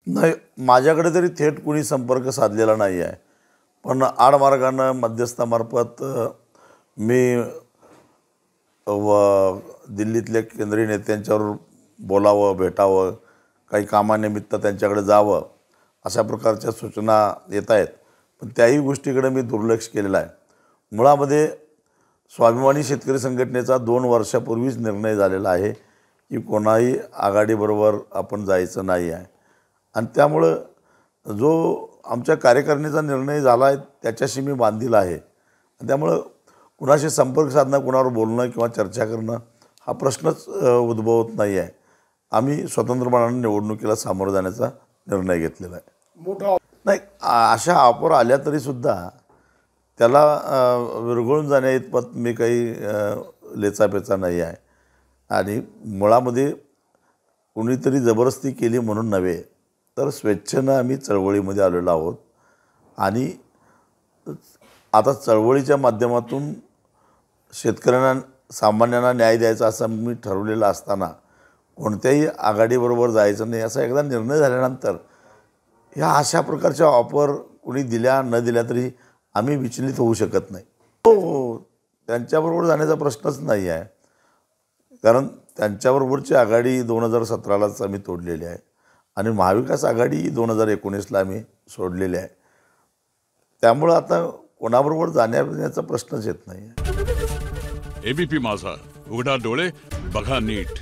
नाही, माझ्याकडे तरी थेट कुणी संपर्क साधलेला नाही आहे. पण आडमार्गानं मध्यस्थामार्फत मी दिल्लीतल्या केंद्रीय नेत्यांच्यावर बोलावं, भेटावं, काही कामानिमित्त त्यांच्याकडे जावं, अशा प्रकारच्या सूचना येत आहेत. पण त्याही गोष्टीकडे मी दुर्लक्ष केलेलं आहे. मुळामध्ये स्वाभिमानी शेतकरी संघटनेचा 2 वर्षापूर्वीच निर्णय झालेला आहे की कोणाही आघाडीबरोबर आपण जायचं नाही आहे. आणि त्यामुळं जो आमच्या कार्यकारिणीचा निर्णय झाला आहे त्याच्याशी मी बांधील आहे. आणि त्यामुळं कुणाशी संपर्क साधणं, कुणावर बोलणं किंवा चर्चा करणं हा प्रश्नच उद्भवत नाही आहे. आम्ही स्वतंत्रपणाने निवडणुकीला सामोरं जाण्याचा निर्णय घेतलेला आहे. मोठा नाही, अशा ऑफर आल्या तरीसुद्धा त्याला विरघळून जाण्याइतपत मी काही लेचापेचा नाही आहे. आणि मुळामध्ये कुणीतरी जबरदस्ती केली म्हणून नव्हे, तर स्वेच्छेनं आम्ही चळवळीमध्ये आलेलो आहोत. आणि आता चळवळीच्या माध्यमातून शेतकऱ्यांना, सामान्यांना न्याय द्यायचा असं मी ठरवलेलं असताना कोणत्याही आघाडीबरोबर जायचं नाही असा एकदा निर्णय झाल्यानंतर ह्या अशा प्रकारच्या ऑफर कुणी दिल्या न दिल्या तरी आम्ही विचलित होऊ शकत नाही. हो, त्यांच्याबरोबर जाण्याचा प्रश्नच नाही आहे. कारण त्यांच्याबरोबरची आघाडी 2017लाच आम्ही तोडलेली आहे आणि महाविकास आघाडी 2019ला आम्ही सोडलेली आहे. त्यामुळं आता कोणाबरोबर जाण्याचा प्रश्नच येत नाही. एबीपी माझा, उघडा डोळे बघा नीट.